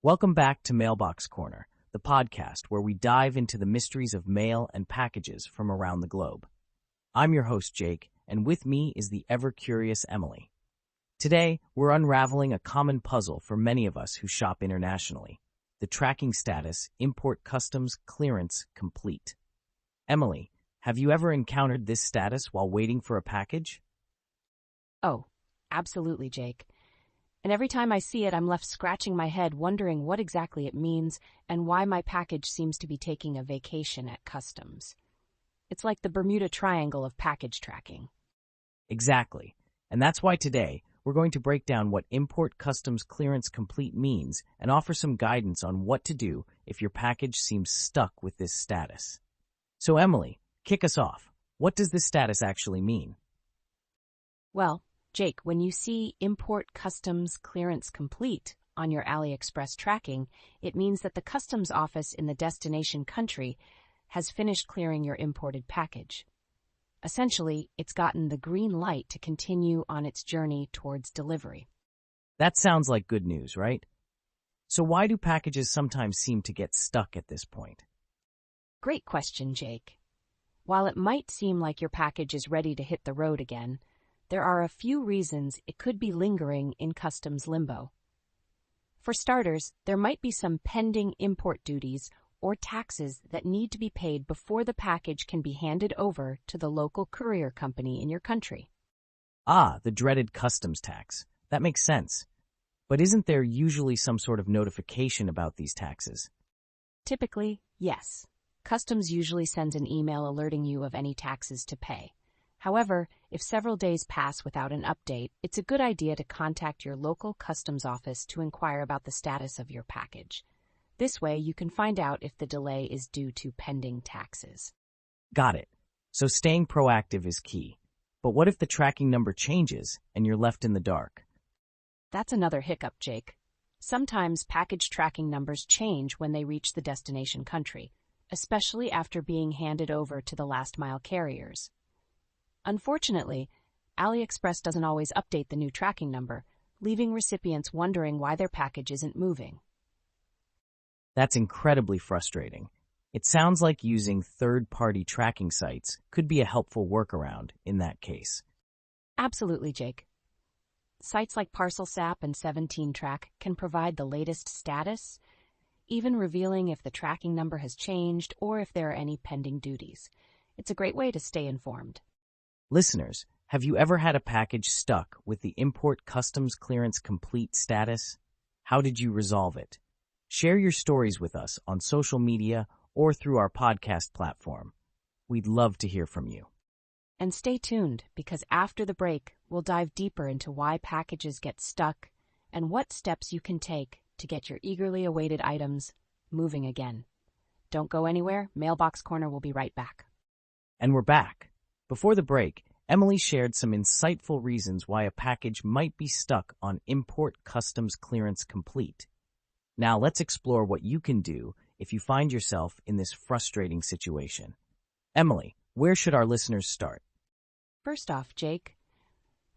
Welcome back to Mailbox Corner, the podcast where we dive into the mysteries of mail and packages from around the globe. I'm your host, Jake, and with me is the ever-curious Emily. Today, we're unraveling a common puzzle for many of us who shop internationally: the tracking status, import customs clearance complete. Emily, have you ever encountered this status while waiting for a package? Oh, absolutely, Jake. And every time I see it, I'm left scratching my head wondering what exactly it means and why my package seems to be taking a vacation at customs. It's like the Bermuda Triangle of package tracking. Exactly. And that's why today, we're going to break down what import customs clearance complete means and offer some guidance on what to do if your package seems stuck with this status. So Emily, kick us off. What does this status actually mean? Well, Jake, when you see import customs clearance complete on your AliExpress tracking, it means that the customs office in the destination country has finished clearing your imported package. Essentially, it's gotten the green light to continue on its journey towards delivery. That sounds like good news, right? So why do packages sometimes seem to get stuck at this point? Great question, Jake. While it might seem like your package is ready to hit the road again, there are a few reasons it could be lingering in customs limbo. For starters, there might be some pending import duties or taxes that need to be paid before the package can be handed over to the local courier company in your country. Ah, the dreaded customs tax. That makes sense. But isn't there usually some sort of notification about these taxes? Typically, yes. Customs usually sends an email alerting you of any taxes to pay. However, if several days pass without an update, it's a good idea to contact your local customs office to inquire about the status of your package. This way, you can find out if the delay is due to pending taxes. Got it. So staying proactive is key. But what if the tracking number changes and you're left in the dark? That's another hiccup, Jake. Sometimes package tracking numbers change when they reach the destination country, especially after being handed over to the last-mile carriers. Unfortunately, AliExpress doesn't always update the new tracking number, leaving recipients wondering why their package isn't moving. That's incredibly frustrating. It sounds like using third-party tracking sites could be a helpful workaround in that case. Absolutely, Jake. Sites like ParcelSap and 17Track can provide the latest status, even revealing if the tracking number has changed or if there are any pending duties. It's a great way to stay informed. Listeners, have you ever had a package stuck with the import customs clearance complete status? How did you resolve it? Share your stories with us on social media or through our podcast platform. We'd love to hear from you. And stay tuned, because after the break, we'll dive deeper into why packages get stuck and what steps you can take to get your eagerly awaited items moving again. Don't go anywhere. Mailbox Corner will be right back. And we're back. Before the break, Emily shared some insightful reasons why a package might be stuck on import customs clearance complete. Now let's explore what you can do if you find yourself in this frustrating situation. Emily, where should our listeners start? First off, Jake,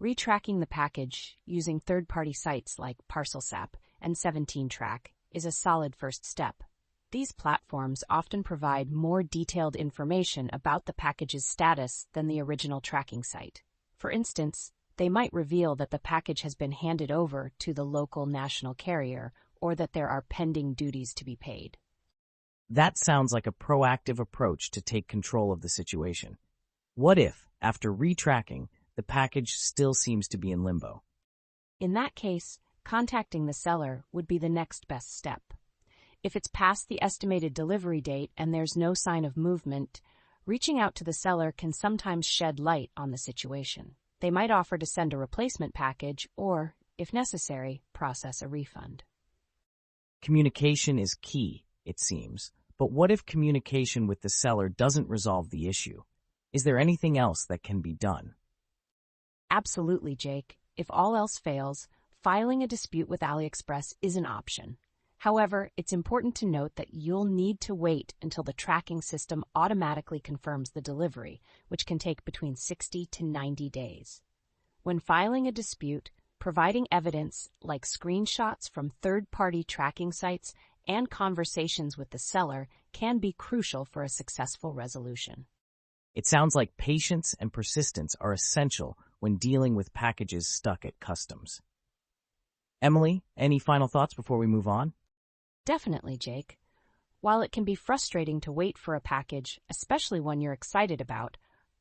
retracking the package using third-party sites like ParcelSap and 17Track is a solid first step. These platforms often provide more detailed information about the package's status than the original tracking site. For instance, they might reveal that the package has been handed over to the local national carrier or that there are pending duties to be paid. That sounds like a proactive approach to take control of the situation. What if, after retracking, the package still seems to be in limbo? In that case, contacting the seller would be the next best step. If it's past the estimated delivery date and there's no sign of movement, reaching out to the seller can sometimes shed light on the situation. They might offer to send a replacement package or, if necessary, process a refund. Communication is key, it seems. But what if communication with the seller doesn't resolve the issue? Is there anything else that can be done? Absolutely, Jake. If all else fails, filing a dispute with AliExpress is an option. However, it's important to note that you'll need to wait until the tracking system automatically confirms the delivery, which can take between 60 to 90 days. When filing a dispute, Providing evidence like screenshots from third-party tracking sites and conversations with the seller can be crucial for a successful resolution. It sounds like patience and persistence are essential when dealing with packages stuck at customs. Emily, any final thoughts before we move on? Definitely, Jake. While it can be frustrating to wait for a package, especially one you're excited about,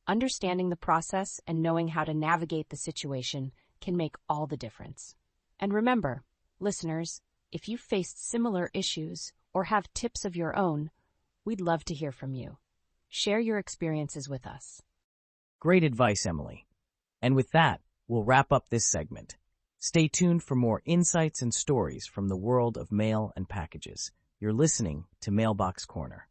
understanding the process and knowing how to navigate the situation can make all the difference. And remember, listeners, if you've faced similar issues or have tips of your own, we'd love to hear from you. Share your experiences with us. Great advice, Emily. And with that, we'll wrap up this segment. Stay tuned for more insights and stories from the world of mail and packages. You're listening to Mailbox Corner.